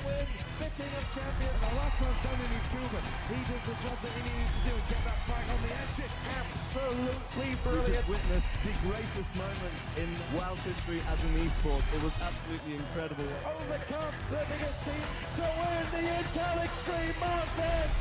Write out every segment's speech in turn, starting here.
win, the King of Champions. The last one's done in his Cuba. He does the job that he needs to do and get that fight on the exit. Absolutely brilliant. We just witnessed the greatest moment in WoW's history as an esport. It was absolutely incredible. Overcome the biggest team to win the Intel Extreme Masters.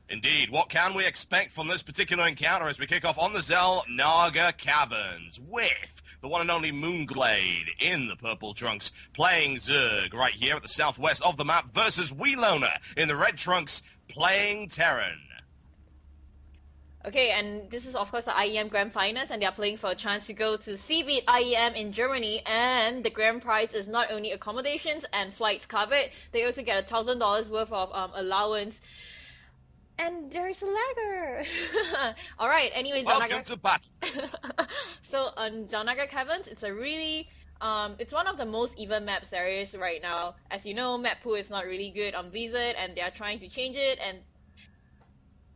Indeed, what can we expect from this particular encounter as we kick off on the Zernaga Caverns with the one and only MOONGLaDE in the purple trunks playing Zerg right here at the southwest of the map versus WeLoner in the red trunks playing Terran. Okay, and this is of course the IEM Grand Finals, and they are playing for a chance to go to beat IEM in Germany, and the grand prize is not only accommodations and flights covered, they also get $1,000 worth of allowance. And there's a lagger! Alright, anyway, Welcome to battle. So on Zernaga Caverns, it's a really it's one of the most even maps there is right now. As you know, map pool is not really good on Blizzard, and they are trying to change it, and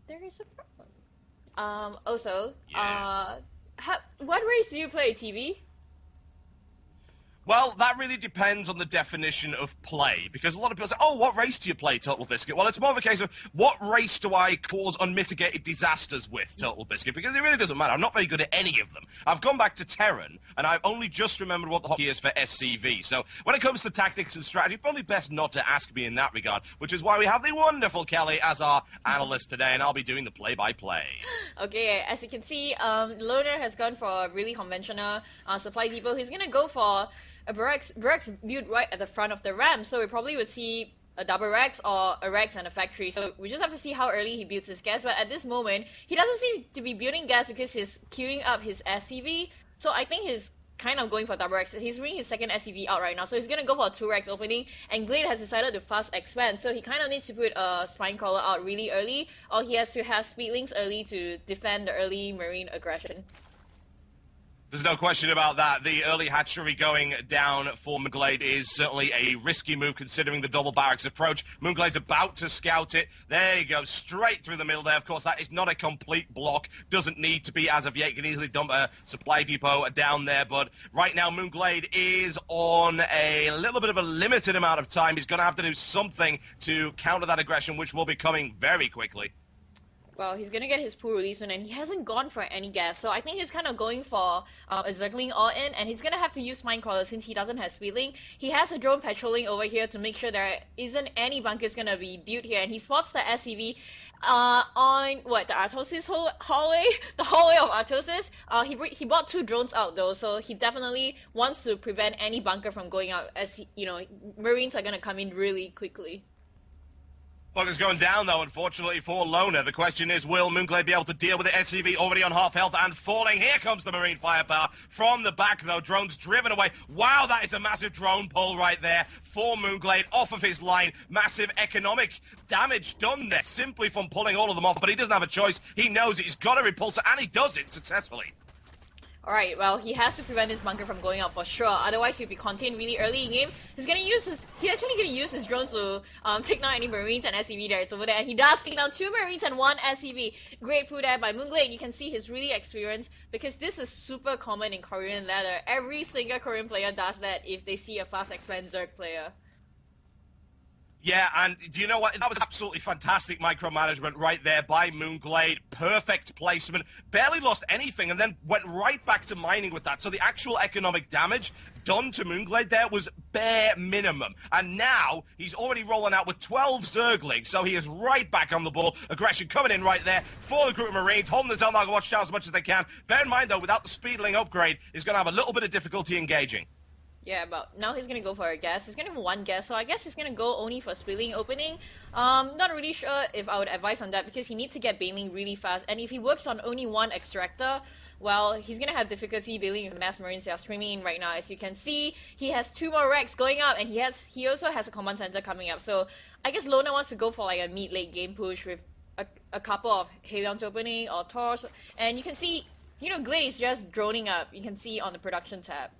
there is a problem. Also, yes. What race do you play, TV? Well, that really depends on the definition of play, because a lot of people say, oh, what race do you play, TotalBiscuit? Well, it's more of a case of, what race do I cause unmitigated disasters with, TotalBiscuit? Because it really doesn't matter. I'm not very good at any of them. I've gone back to Terran, and I've only just remembered what the hotkey is for SCV. So when it comes to tactics and strategy, probably best not to ask me in that regard, which is why we have the wonderful Kelly as our analyst today, and I'll be doing the play-by-play. Okay, as you can see, Loner has gone for a really conventional supply depot. He's going to go for a Barracks built right at the front of the ramp, so we probably would see a double Rex or a Rex and a factory. So we just have to see how early he builds his gas, but at this moment, he doesn't seem to be building gas because he's queuing up his SCV, so I think he's kind of going for double Rex. He's bringing his second SCV out right now, so he's going to go for a 2 Rex opening, and Glade has decided to fast expand, so he kind of needs to put a Spine Crawler out really early, or he has to have Speedlings early to defend the early Marine aggression. There's no question about that. The early hatchery going down for MOONGLaDE is certainly a risky move considering the double barracks approach. MOONGLaDE's about to scout it. There you go, straight through the middle there. Of course, that is not a complete block. Doesn't need to be as of yet. You can easily dump a supply depot down there. But right now, MOONGLaDE is on a little bit of a limited amount of time. He's going to have to do something to counter that aggression, which will be coming very quickly. Well, he's gonna get his pool really soon, and he hasn't gone for any gas, so I think he's kind of going for a Zergling all-in, and he's gonna have to use Minecrawler since he doesn't have Speedling. He has a drone patrolling over here to make sure there isn't any bunkers gonna be built here, and he spots the SCV on, what, the Artosis hallway? The hallway of Artosis. He bought 2 drones out though, so he definitely wants to prevent any bunker from going out, as, you know, Marines are gonna come in really quickly. Well, it's going down, though, unfortunately, for Loner. The question is, will MOONGLaDE be able to deal with the SCV already on half health and falling? Here comes the Marine firepower from the back, though. Drones driven away. Wow, that is a massive drone pull right there for MOONGLaDE off of his line. Massive economic damage done there simply from pulling all of them off, but he doesn't have a choice. He knows it. He's got to repulse it, and he does it successfully. Alright, well, he has to prevent this bunker from going out for sure, otherwise he'll be contained really early in game. He's actually gonna use his drones to take down any Marines and SCV there. It's over there, and he does take down 2 Marines and 1 SCV. Great pull there by MOONGLaDE. You can see he's really experienced, because this is super common in Korean ladder. Every single Korean player does that if they see a fast expand Zerg player. Yeah, and do you know what? That was absolutely fantastic micromanagement right there by MOONGLaDE. Perfect placement. Barely lost anything and then went right back to mining with that. So the actual economic damage done to MOONGLaDE there was bare minimum. And now he's already rolling out with 12 Zerglings. So he is right back on the ball. Aggression coming in right there for the group of Marines, holding the Zernaga Watchtower as much as they can. Bear in mind, though, without the Speedling upgrade, he's going to have a little bit of difficulty engaging. Yeah, but now he's gonna go for a gas. He's gonna have 1 gas, so I guess he's gonna go only for Speedling opening. Not really sure if I would advise on that, because he needs to get Baneling really fast, and if he works on only 1 extractor, well, he's gonna have difficulty dealing with mass Marines that are streaming in right now. As you can see, he has 2 more Rex going up, and he also has a command center coming up. So I guess Loner wants to go for like a mid-late game push with a couple of Helions opening or Taurs, and you can see, you know, Glade is just droning up. You can see on the production tab.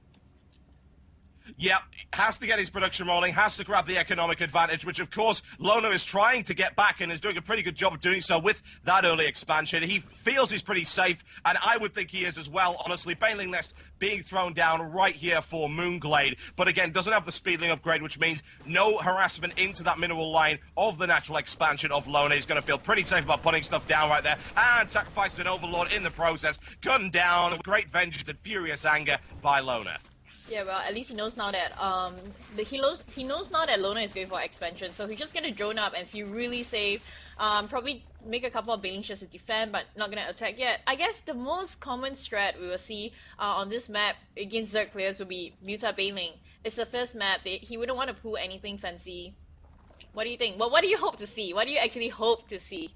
Yep, has to get his production rolling, has to grab the economic advantage, which of course Loner is trying to get back and is doing a pretty good job of doing so with that early expansion. He feels he's pretty safe, and I would think he is as well, honestly. Baneling Nest being thrown down right here for Moonglade, but again, doesn't have the speedling upgrade, which means no harassment into that mineral line of the natural expansion of Loner. He's going to feel pretty safe about putting stuff down right there, and sacrifices an Overlord in the process, gunned down with great vengeance and furious anger by Loner. Yeah, well, at least he knows now that he knows now that Loner is going for expansion, so he's just gonna drone up and feel really safe. Probably make a couple of banelings just to defend, but not gonna attack yet. I guess the most common strat we will see on this map against Zerg players will be Muta Baneling. It's the first map. He wouldn't want to pull anything fancy. What do you think? Well, what do you hope to see? What do you actually hope to see?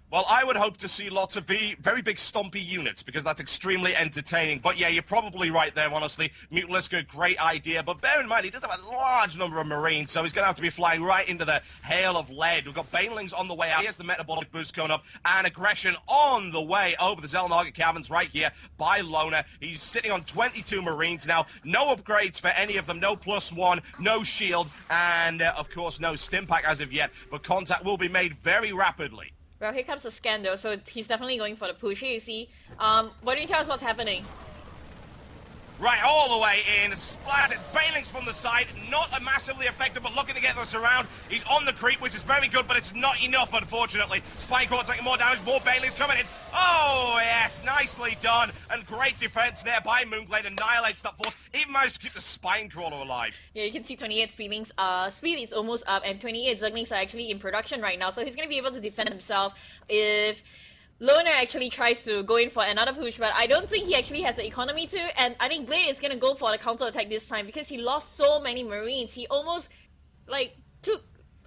Well, I would hope to see lots of very big stompy units, because that's extremely entertaining. But yeah, you're probably right there, honestly. Mutalisk, great idea. But bear in mind, he does have a large number of Marines, so he's going to have to be flying right into the hail of lead. We've got Banelings on the way out. Here's the metabolic boost coming up, and aggression on the way over the Zelnarget caverns right here by Loner. He's sitting on 22 Marines now. No upgrades for any of them. No +1, no shield, and of course, no stim pack as of yet. But contact will be made very rapidly. Well, here comes the scan though, so he's definitely going for the push. Here you see, why don't you tell us what's happening? Right, all the way in, splattered, Banelings from the side, not massively effective, but looking to get us around. He's on the creep, which is very good, but it's not enough, unfortunately. Spinecore taking more damage, more Banelings coming in. Oh, yes, nicely done, and great defense there by Moonglade, annihilates that force, even managed to keep the Spinecrawler alive. Yeah, you can see 28 Speedlings, speed is almost up, and 28 Zerglings are actually in production right now, so he's going to be able to defend himself if Loner actually tries to go in for another push, but I don't think he actually has the economy to, and I think Glade is going to go for the counter-attack this time because he lost so many Marines. He almost, like, took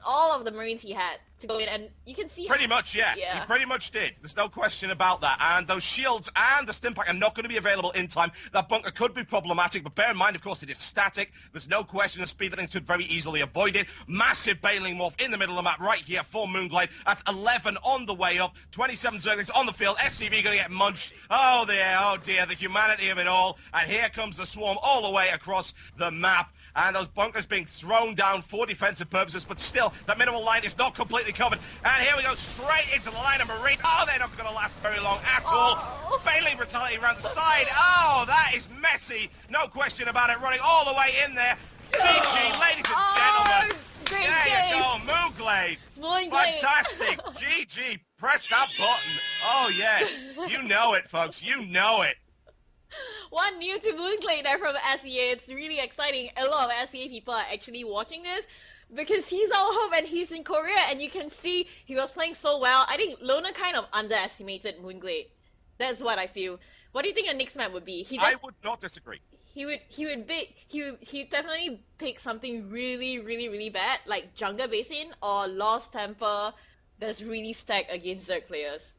all of the Marines he had to go in, and you can see... Pretty much, yeah. He pretty much did. There's no question about that. And those shields and the stim pack are not going to be available in time. That bunker could be problematic, but bear in mind, of course, it is static. There's no question the speedling should very easily avoid it. Massive Baneling morph in the middle of the map right here for Moonglade. That's 11 on the way up. 27 Zerglings on the field. SCV going to get munched. Oh dear, the humanity of it all. And here comes the swarm all the way across the map. And those bunkers being thrown down for defensive purposes, but still, that minimal line is not completely covered. And here we go, straight into the line of Marines. Oh, they're not going to last very long at all. Baneling brutality around the side. Oh, that is messy. No question about it, running all the way in there. GG, ladies and gentlemen. Great There game. you go, Moonglade. Moonglade. Fantastic. GG, press that button. Oh, yes. You know it, folks. You know it. One new to Moonglade there from SEA. It's really exciting. A lot of SEA people are actually watching this because he's our hope and he's in Korea, and you can see he was playing so well. I think Loner kind of underestimated Moonglade. That's what I feel. What do you think the next map would be? I would not disagree. He would definitely pick something really bad like Jungle Basin or Lost Temple that's really stacked against Zerg players.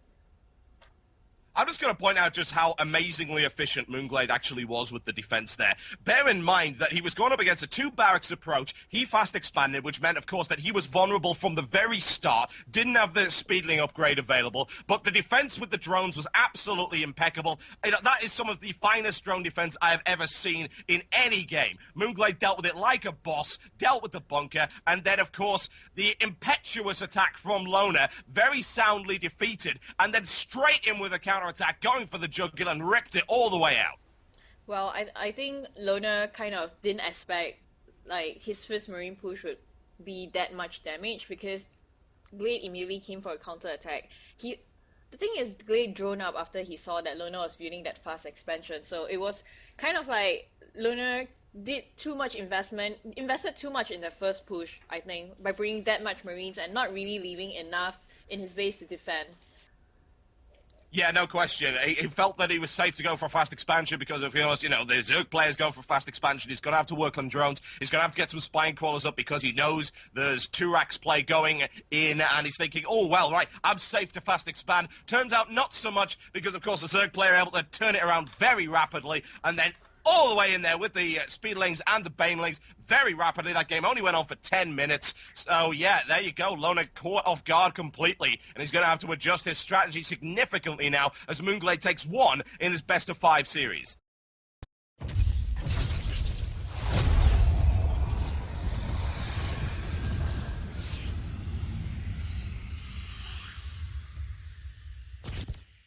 I'm just going to point out just how amazingly efficient Moonglade actually was with the defense there. Bear in mind that he was going up against a two-barracks approach. He fast expanded, which meant, of course, that he was vulnerable from the very start, didn't have the speedling upgrade available, but the defense with the drones was absolutely impeccable. You know, that is some of the finest drone defense I have ever seen in any game. Moonglade dealt with it like a boss, dealt with the bunker, and then, of course, the impetuous attack from Loner, very soundly defeated, and then straight in with a counter-attack, going for the jugular and ripped it all the way out. Well, I think Loner kind of didn't expect like his first Marine push would be that much damage because Glade immediately came for a counter-attack. The thing is, Glade drone up after he saw that Loner was building that fast expansion, so it was kind of like Loner did too much invested too much in the first push, I think, by bringing that much Marines and not really leaving enough in his base to defend. Yeah, no question. He felt that he was safe to go for a fast expansion because of, the Zerg players going for fast expansion. He's going to have to work on drones. He's going to have to get some spine crawlers up because he knows there's 2-racks play going in, and he's thinking, oh, well, right, I'm safe to fast expand. Turns out not so much because, of course, the Zerg player able to turn it around very rapidly and then all the way in there with the Speedlings and the Banelings very rapidly. That game only went on for 10 minutes. So, yeah, there you go. Loner caught off guard completely, and he's going to have to adjust his strategy significantly now as Moonglade takes one in his best-of-5 series.